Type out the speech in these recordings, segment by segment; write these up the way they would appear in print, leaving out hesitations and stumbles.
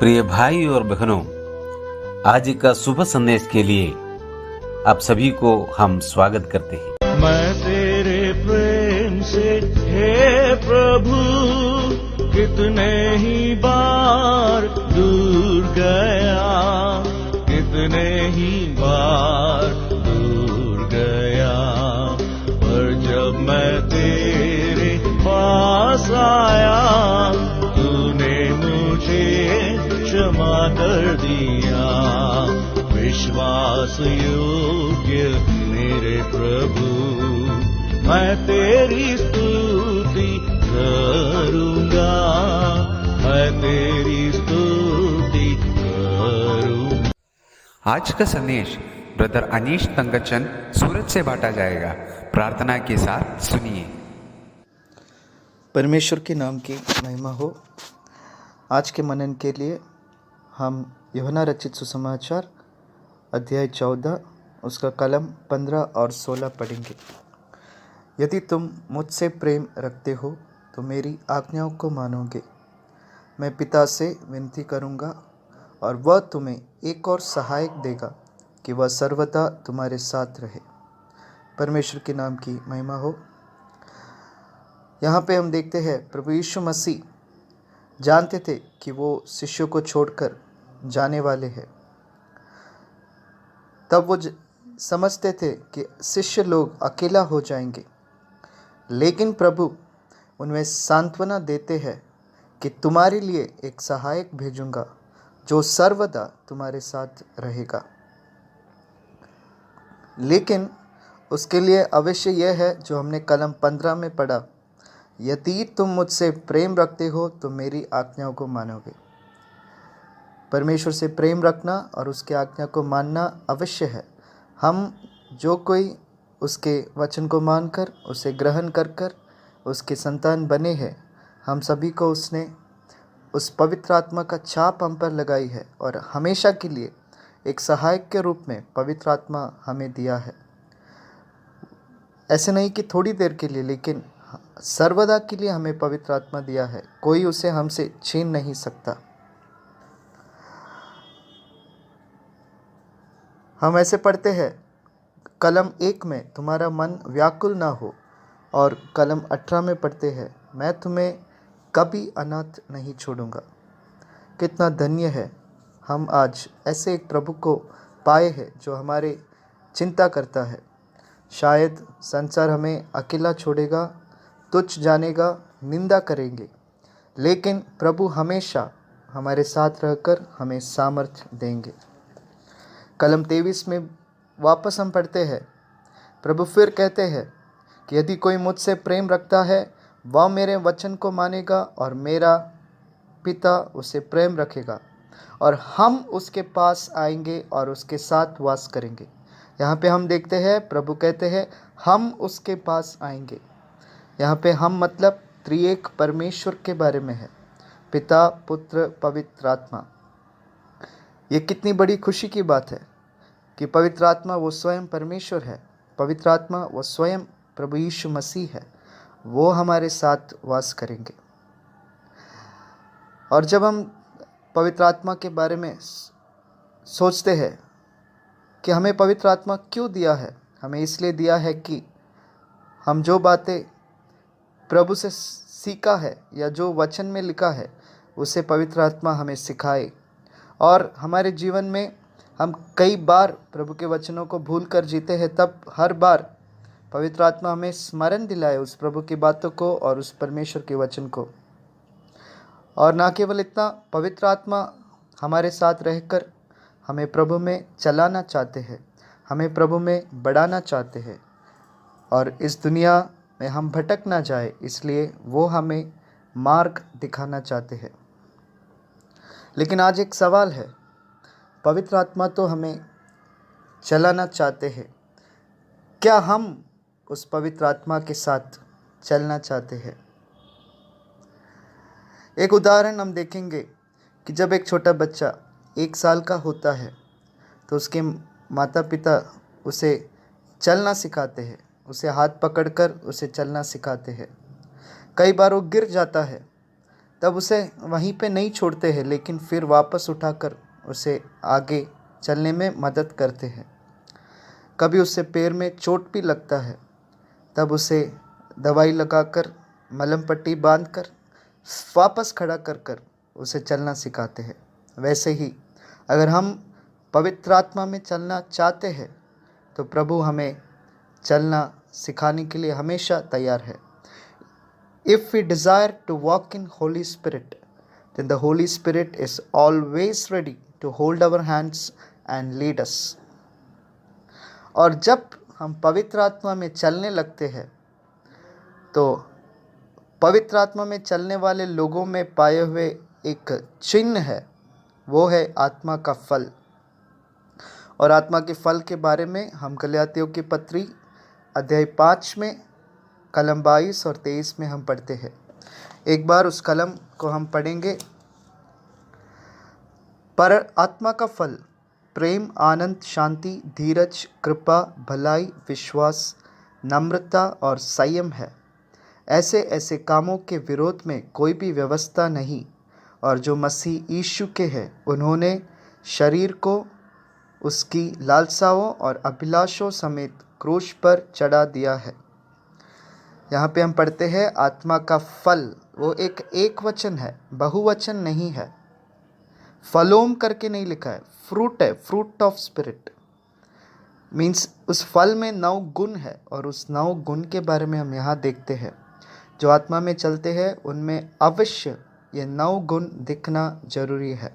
प्रिय भाई और बहनों, आज का शुभ संदेश के लिए आप सभी को हम स्वागत करते हैं। मैं तेरे प्रेम से हे प्रभु कितने ही बार दूर गया, कितने ही बार दूर गया, पर जब मैं तेरे पास आया तूने मुझे क्षमा कर दिया। विश्वास योग्य मेरे प्रभु, मैं तेरी स्तुति करूंगा, मैं तेरी स्तुति करूंगा। आज का संदेश ब्रदर अनीश तंगचंद सूरत से बांटा जाएगा। प्रार्थना के साथ सुनिए। परमेश्वर के नाम की महिमा हो। आज के मनन के लिए हम यूहन्ना रचित सुसमाचार अध्याय 14 उसका कलम 15 और 16 पढ़ेंगे। यदि तुम मुझसे प्रेम रखते हो तो मेरी आज्ञाओं को मानोगे। मैं पिता से विनती करूँगा और वह तुम्हें एक और सहायक देगा कि वह सर्वदा तुम्हारे साथ रहे। परमेश्वर के नाम की महिमा हो। यहाँ पे हम देखते हैं प्रभु यीशु मसीह जानते थे कि वो शिष्यों को छोड़कर जाने वाले हैं। तब वो समझते थे कि शिष्य लोग अकेला हो जाएंगे, लेकिन प्रभु उनमें सांत्वना देते हैं कि तुम्हारे लिए एक सहायक भेजूंगा जो सर्वदा तुम्हारे साथ रहेगा। लेकिन उसके लिए अवश्य यह है जो हमने कलम 15 में पढ़ा, यदि तुम मुझसे प्रेम रखते हो तो मेरी आज्ञाओं को मानोगे। परमेश्वर से प्रेम रखना और उसकी आज्ञा को मानना अवश्य है। हम जो कोई उसके वचन को मानकर उसे ग्रहण कर कर उसके संतान बने हैं, हम सभी को उसने उस पवित्र आत्मा का छाप हम पर लगाई है और हमेशा के लिए एक सहायक के रूप में पवित्र आत्मा हमें दिया है। ऐसे नहीं कि थोड़ी देर के लिए, लेकिन सर्वदा के लिए हमें पवित्र आत्मा दिया है। कोई उसे हमसे छीन नहीं सकता। हम ऐसे पढ़ते हैं कलम 1 में तुम्हारा मन व्याकुल ना हो, और कलम 18 में पढ़ते हैं मैं तुम्हें कभी अनाथ नहीं छोड़ूंगा। कितना धन्य है हम आज ऐसे एक प्रभु को पाए हैं जो हमारे चिंता करता है। शायद संसार हमें अकेला छोड़ेगा, तुच्छ जानेगा, निंदा करेंगे, लेकिन प्रभु हमेशा हमारे साथ रहकर हमें सामर्थ्य देंगे। कलम 23 में वापस हम पढ़ते हैं, प्रभु फिर कहते हैं कि यदि कोई मुझसे प्रेम रखता है वह मेरे वचन को मानेगा और मेरा पिता उसे प्रेम रखेगा और हम उसके पास आएंगे और उसके साथ वास करेंगे। यहाँ पे हम देखते हैं प्रभु कहते हैं हम उसके पास आएंगे। यहाँ पे हम मतलब त्रिएक परमेश्वर के बारे में है, पिता, पुत्र, पवित्र आत्मा। ये कितनी बड़ी खुशी की बात है कि पवित्र आत्मा वो स्वयं परमेश्वर है। पवित्र आत्मा वो स्वयं प्रभु यीशु मसीह है। वो हमारे साथ वास करेंगे। और जब हम पवित्र आत्मा के बारे में सोचते हैं कि हमें पवित्र आत्मा क्यों दिया है, हमें इसलिए दिया है कि हम जो बातें प्रभु से सीखा है या जो वचन में लिखा है उसे पवित्र आत्मा हमें सिखाए। और हमारे जीवन में हम कई बार प्रभु के वचनों को भूल कर जीते हैं, तब हर बार पवित्र आत्मा हमें स्मरण दिलाए उस प्रभु की बातों को और उस परमेश्वर के वचन को। और ना केवल इतना, पवित्र आत्मा हमारे साथ रहकर हमें प्रभु में चलाना चाहते हैं, हमें प्रभु में बढ़ाना चाहते हैं और इस दुनिया में हम भटक ना जाए, इसलिए वो हमें मार्ग दिखाना चाहते हैं। लेकिन आज एक सवाल है, पवित्र आत्मा तो हमें चलाना चाहते हैं, क्या हम उस पवित्र आत्मा के साथ चलना चाहते हैं? एक उदाहरण हम देखेंगे कि जब एक छोटा बच्चा 1 साल का होता है तो उसके माता पिता उसे चलना सिखाते हैं, उसे हाथ पकड़कर उसे चलना सिखाते हैं। कई बार वो गिर जाता है, तब उसे वहीं पे नहीं छोड़ते हैं, लेकिन फिर वापस उठाकर उसे आगे चलने में मदद करते हैं। कभी उससे पैर में चोट भी लगता है, तब उसे दवाई लगाकर मलहम पट्टी बांधकर वापस खड़ा कर कर उसे चलना सिखाते हैं। वैसे ही अगर हम पवित्र आत्मा में चलना चाहते हैं तो प्रभु हमें चलना सिखाने के लिए हमेशा तैयार है। If we desire to walk in Holy Spirit, then the Holy Spirit is always ready to hold our hands and lead us. और जब हम पवित्र आत्मा में चलने लगते हैं तो पवित्र आत्मा में चलने वाले लोगों में पाए हुए एक चिन्ह है, वो है आत्मा का फल। और आत्मा के फल के बारे में हम गलातियों की पत्री अध्याय 5 में कलम 22 और 23 में हम पढ़ते हैं। एक बार उस कलम को हम पढ़ेंगे। पर आत्मा का फल प्रेम, आनंद, शांति, धीरज, कृपा, भलाई, विश्वास, नम्रता और संयम है। ऐसे ऐसे कामों के विरोध में कोई भी व्यवस्था नहीं। और जो मसीह यीशु के हैं, उन्होंने शरीर को उसकी लालसाओं और अभिलाषों समेत क्रूस पर चढ़ा दिया है। यहाँ पे हम पढ़ते हैं आत्मा का फल, वो एक वचन है, बहुवचन नहीं है। फलोम करके नहीं लिखा है, फ्रूट है, फ्रूट ऑफ स्पिरिट। मीन्स उस फल में 9 गुण है और उस 9 गुण के बारे में हम यहाँ देखते हैं। जो आत्मा में चलते हैं उनमें अवश्य ये 9 गुण दिखना जरूरी है।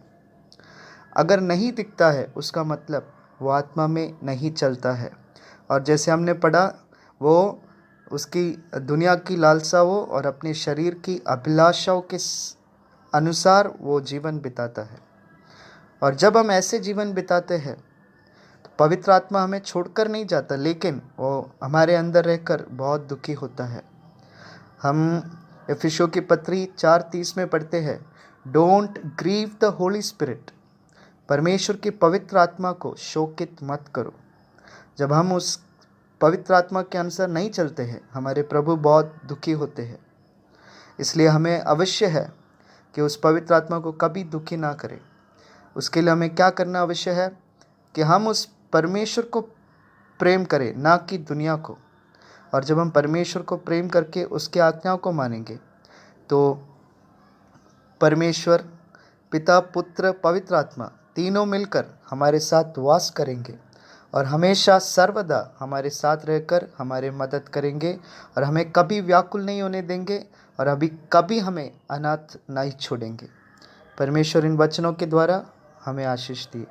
अगर नहीं दिखता है उसका मतलब वो आत्मा में नहीं चलता है। और जैसे हमने पढ़ा, वो उसकी दुनिया की लालसाओं और अपने शरीर की अभिलाषाओं के अनुसार वो जीवन बिताता है। और जब हम ऐसे जीवन बिताते हैं तो पवित्र आत्मा हमें छोड़कर नहीं जाता, लेकिन वो हमारे अंदर रहकर बहुत दुखी होता है। हम इफिसियों की पत्री 4:30 में पढ़ते हैं, don't grieve the holy spirit. परमेश्वर की पवित्र आत्मा को शोकित मत करो। जब हम उस पवित्र आत्मा के अनुसार नहीं चलते हैं, हमारे प्रभु बहुत दुखी होते हैं। इसलिए हमें अवश्य है कि उस पवित्र आत्मा को कभी दुखी ना करें। उसके लिए हमें क्या करना अवश्य है कि हम उस परमेश्वर को प्रेम करें, ना कि दुनिया को। और जब हम परमेश्वर को प्रेम करके उसकी आज्ञाओं को मानेंगे तो परमेश्वर, पिता, पुत्र, पवित्र आत्मा तीनों मिलकर हमारे साथ वास करेंगे और हमेशा सर्वदा हमारे साथ रहकर हमारे मदद करेंगे और हमें कभी व्याकुल नहीं होने देंगे और कभी हमें अनाथ नहीं छोड़ेंगे। परमेश्वर इन वचनों के द्वारा हमें आशीष दिए।